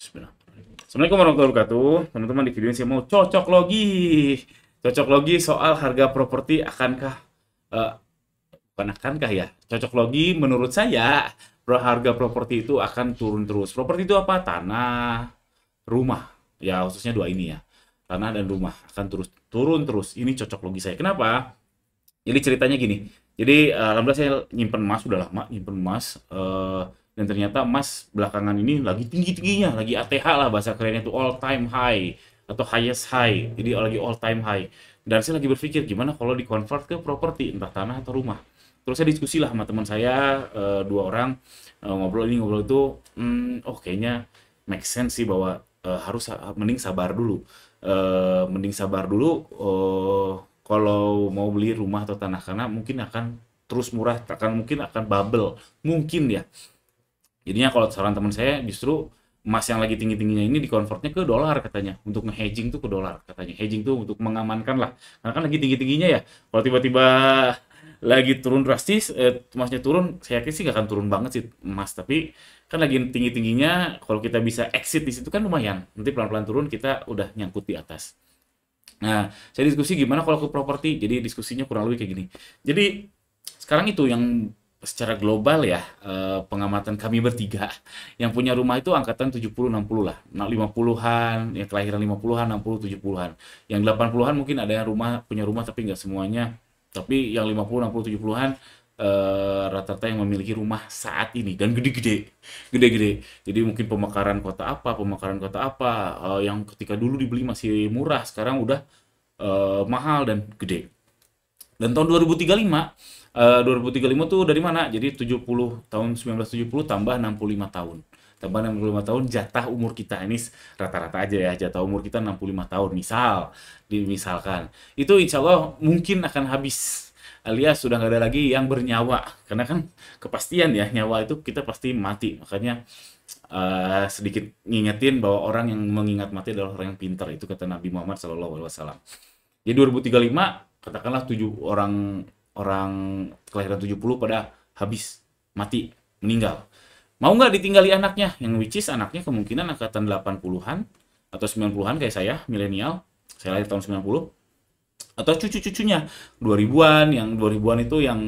Bismillah. Assalamualaikum warahmatullahi wabarakatuh. Teman-teman, di video ini saya mau cocok logi. Cocok logi soal harga properti akankah eh, bukan akankah ya? Cocok logi menurut saya harga properti itu akan turun terus. Properti itu apa? Tanah, rumah. Ya, khususnya dua ini ya. Tanah dan rumah akan terus turun terus. Ini cocok logi saya. Kenapa? Jadi ceritanya gini. Jadi alhamdulillah saya nyimpen emas udah lama, nyimpen emas dan ternyata emas belakangan ini lagi tinggi-tingginya, lagi ATH lah bahasa kerennya itu all time high atau highest high. Jadi lagi all time high. Dan saya lagi berpikir gimana kalau di convert ke properti entah tanah atau rumah. Terus saya diskusi lah sama teman saya dua orang ngobrol ini ngobrol itu, oh kayaknya make sense sih bahwa harus mending sabar dulu. Mending sabar dulu kalau mau beli rumah atau tanah karena mungkin akan terus murah, mungkin akan bubble, mungkin ya. Jadinya kalau saran teman saya justru emas yang lagi tinggi-tingginya ini dikonvertnya ke dolar katanya. Untuk nge-hedging tuh ke dolar katanya. Hedging tuh untuk mengamankan lah. Karena kan lagi tinggi-tingginya ya. Kalau tiba-tiba lagi turun drastis, emasnya turun, saya yakin sih nggak akan turun banget sih emas. Tapi kan lagi tinggi-tingginya, kalau kita bisa exit di situ kan lumayan. Nanti pelan-pelan turun, kita udah nyangkut di atas. Nah, saya diskusi gimana kalau ke properti. Jadi diskusinya kurang lebih kayak gini. Jadi sekarang itu yang secara global ya, pengamatan kami bertiga, yang punya rumah itu angkatan 70-60 lah. Nah, 50-an, yang kelahiran 50-an, 60, 70-an. Yang 80-an mungkin ada yang punya rumah tapi nggak semuanya. Tapi yang 50, 60, 70-an rata-rata yang memiliki rumah saat ini dan gede-gede. Gede-gede. Jadi mungkin pemekaran kota apa, yang ketika dulu dibeli masih murah, sekarang udah mahal dan gede. Dan tahun 2035, 2035 tuh dari mana? Jadi 70 tahun 1970 tambah 65 tahun. Tambah 65 tahun jatah umur kita ini rata-rata aja ya, jatah umur kita 65 tahun misal, dimisalkan. Itu insya Allah mungkin akan habis alias sudah nggak ada lagi yang bernyawa karena kan kepastian ya nyawa itu kita pasti mati makanya sedikit ngingetin bahwa orang yang mengingat mati adalah orang yang pintar itu kata Nabi Muhammad SAW. Jadi 2035 katakanlah 7 orang orang kelahiran 70 pada habis mati meninggal. Mau nggak ditinggali anaknya? Yang which is anaknya kemungkinan angkatan 80-an atau 90-an kayak saya, milenial. Saya lahir tahun 90. Atau cucu-cucunya 2000-an, yang 2000-an itu yang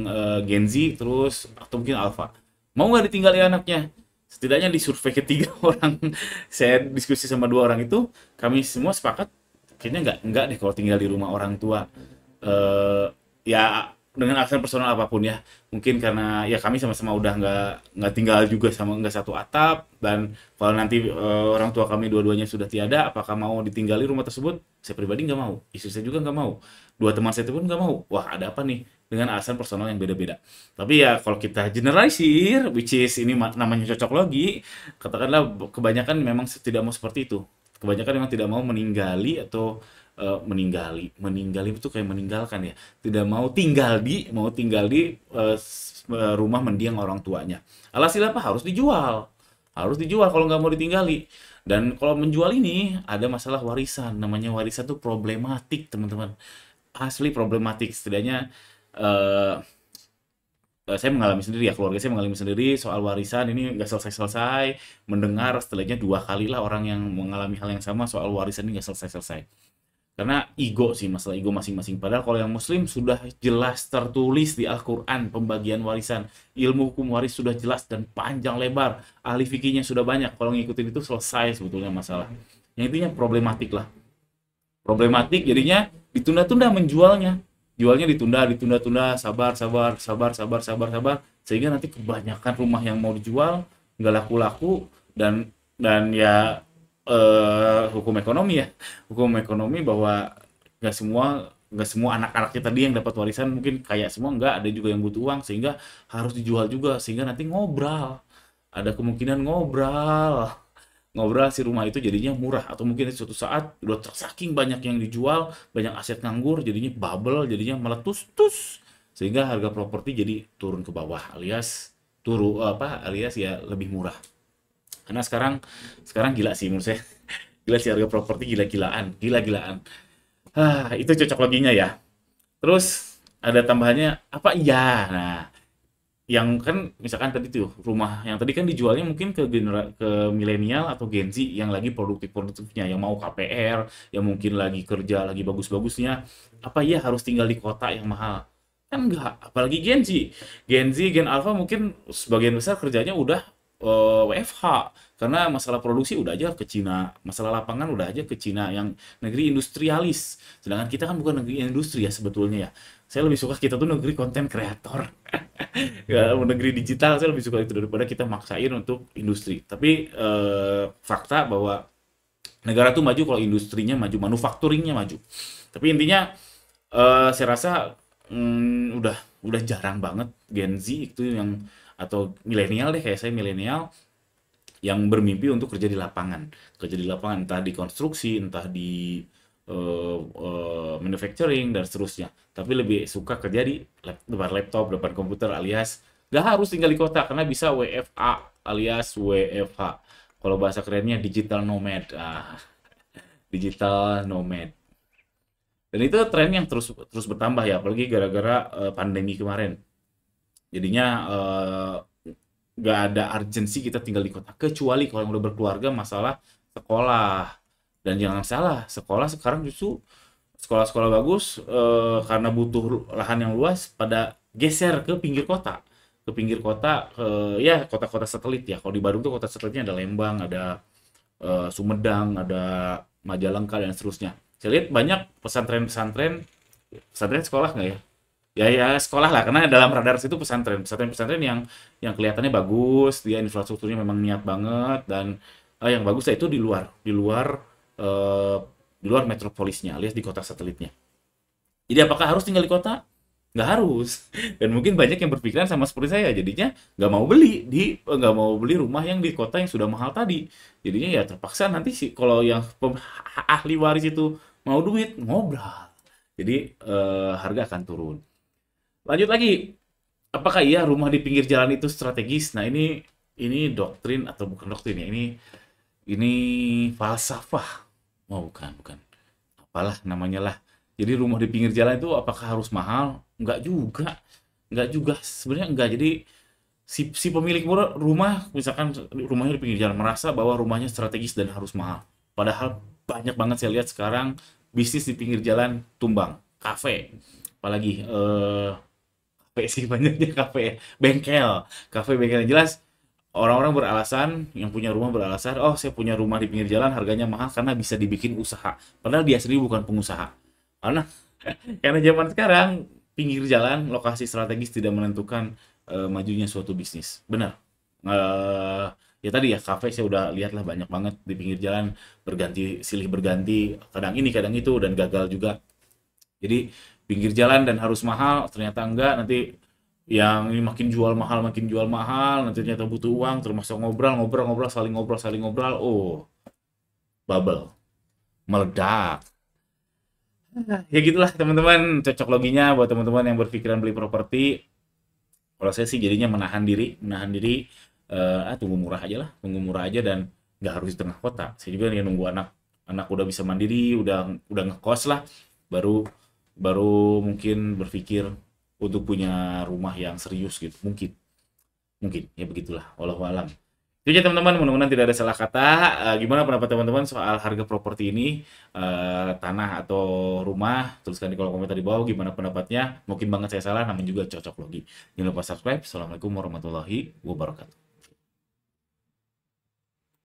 Gen Z terus atau mungkin Alpha. Mau nggak ditinggali anaknya? Setidaknya di survei ketiga orang saya diskusi sama dua orang itu kami semua sepakat kayaknya nggak deh kalau tinggal di rumah orang tua ya dengan alasan personal apapun ya mungkin karena ya kami sama-sama udah nggak tinggal juga sama nggak satu atap dan kalau nanti orang tua kami dua-duanya sudah tiada apakah mau ditinggali rumah tersebut saya pribadi nggak mau istri saya juga nggak mau dua teman saya itu pun nggak mau wah ada apa nih dengan alasan personal yang beda-beda tapi ya kalau kita generalisir which is ini namanya cocok logi katakanlah kebanyakan memang tidak mau seperti itu kebanyakan memang tidak mau meninggali atau meninggali itu kayak meninggalkan ya tidak mau tinggal di rumah mendiang orang tuanya alhasil apa harus dijual kalau nggak mau ditinggali dan kalau menjual ini ada masalah warisan namanya warisan tuh problematik teman-teman asli problematik setidaknya eh, saya mengalami sendiri ya keluarga saya mengalami sendiri soal warisan ini nggak selesai-selesai mendengar setelahnya dua kali lah orang yang mengalami hal yang sama soal warisan ini nggak selesai-selesai karena ego sih, masalah ego masing-masing. Padahal kalau yang muslim sudah jelas tertulis di Al-Quran pembagian warisan. Ilmu hukum waris sudah jelas dan panjang lebar. Ahli fikihnya sudah banyak. Kalau ngikutin itu selesai sebetulnya masalah. Yang intinya problematik lah. Problematik jadinya ditunda-tunda menjualnya. Jualnya ditunda, ditunda-tunda, sabar, sabar, sabar, sabar, sabar, sabar. Sehingga nanti kebanyakan rumah yang mau dijual nggak laku-laku dan ya hukum ekonomi ya hukum ekonomi bahwa nggak semua anak-anaknya tadi yang dapat warisan mungkin kayak semua nggak ada juga yang butuh uang sehingga harus dijual juga sehingga nanti ngobral ada kemungkinan ngobral ngobral si rumah itu jadinya murah atau mungkin suatu saat udah saking banyak yang dijual banyak aset nganggur jadinya bubble jadinya meletus tus sehingga harga properti jadi turun ke bawah alias ya lebih murah karena sekarang sekarang gila sih menurut saya. Gila sih harga properti gila-gilaan, gila-gilaan. Itu cocok loginya ya. Terus ada tambahannya apa? Iya. Nah, yang kan misalkan tadi tuh rumah yang tadi kan dijualnya mungkin ke milenial atau Gen Z yang lagi produktifnya, yang mau KPR, yang mungkin lagi kerja lagi bagus-bagusnya. Apa iya harus tinggal di kota yang mahal? Kan enggak, apalagi Gen Z. Gen Z, Gen Alpha mungkin sebagian besar kerjanya udah WFH karena masalah produksi udah aja ke Cina, masalah lapangan udah aja ke Cina yang negeri industrialis. Sedangkan kita kan bukan negeri industri ya sebetulnya ya. Saya lebih suka kita tuh negeri konten kreator. Ya, negeri digital saya lebih suka itu daripada kita maksain untuk industri. Tapi fakta bahwa negara tuh maju kalau industrinya maju, manufakturingnya maju. Tapi intinya saya rasa udah jarang banget Gen Z itu yang atau milenial deh kayak saya milenial yang bermimpi untuk kerja di lapangan entah di konstruksi, entah di manufacturing dan seterusnya. Tapi lebih suka kerja di depan laptop, depan komputer alias nggak harus tinggal di kota karena bisa WFA alias WFH. Kalau bahasa kerennya digital nomad. Digital nomad. Dan itu tren yang terus terus bertambah ya, apalagi gara-gara pandemi kemarin. Jadinya nggak ada urgensi kita tinggal di kota kecuali kalau yang udah berkeluarga masalah sekolah. Dan jangan salah, sekolah sekarang justru sekolah-sekolah bagus karena butuh lahan yang luas pada geser ke pinggir kota, ke pinggir kota, ya kota-kota satelit ya. Kalau di Bandung tuh kota satelitnya ada Lembang, ada Sumedang, ada Majalengka dan seterusnya. Saya lihat banyak pesantren-pesantren, pesantren sekolah nggak ya? Ya ya sekolah lah karena dalam radar situ pesantren yang kelihatannya bagus, dia infrastrukturnya memang niat banget dan yang bagus itu eh, di luar metropolisnya alias di kota satelitnya. Jadi apakah harus tinggal di kota? Nggak harus. Dan mungkin banyak yang berpikiran sama seperti saya, jadinya nggak mau beli rumah yang di kota yang sudah mahal tadi. Jadinya ya terpaksa nanti sih kalau yang ahli waris itu mau duit ngobrol. Jadi harga akan turun. Lanjut lagi, apakah iya rumah di pinggir jalan itu strategis? Nah ini doktrin atau bukan doktrin ya? Ini falsafah. Oh bukan bukan. Apalah namanya lah. Jadi rumah di pinggir jalan itu apakah harus mahal? Enggak juga. Enggak juga. Sebenarnya enggak. Jadi si pemilik rumah, misalkan rumahnya di pinggir jalan, merasa bahwa rumahnya strategis dan harus mahal. Padahal banyak banget saya lihat sekarang bisnis di pinggir jalan tumbang. Kafe. Apalagi kafe sih banyaknya kafe. Bengkel. Kafe bengkel yang jelas orang-orang beralasan, yang punya rumah beralasan, oh saya punya rumah di pinggir jalan harganya mahal karena bisa dibikin usaha. Padahal dia sendiri bukan pengusaha. Karena karena zaman sekarang pinggir jalan lokasi strategis tidak menentukan majunya suatu bisnis. Benar. Eh, ya tadi ya kafe saya udah lihat lah banyak banget di pinggir jalan silih berganti kadang ini kadang itu dan gagal juga. Jadi pinggir jalan dan harus mahal ternyata enggak nanti yang ini makin jual mahal nanti ternyata butuh uang termasuk ngobrol saling ngobrol oh bubble meledak. Ya gitulah teman-teman cocok loginya buat teman-teman yang berpikiran beli properti. Kalau saya sih jadinya menahan diri tunggu murah aja lah, tunggu murah aja dan nggak harus di tengah kota. Saya juga nih nunggu anak anak udah bisa mandiri, udah ngekos lah, baru baru mungkin berpikir untuk punya rumah yang serius gitu. Mungkin, mungkin ya begitulah. Wallahu alam. Itu aja teman-teman, mudah-mudahan tidak ada salah kata. Gimana pendapat teman-teman soal harga properti ini, tanah atau rumah? Tuliskan di kolom komentar di bawah gimana pendapatnya. Mungkin banget saya salah, namun juga cocok logi. Jangan lupa subscribe. Assalamualaikum warahmatullahi wabarakatuh.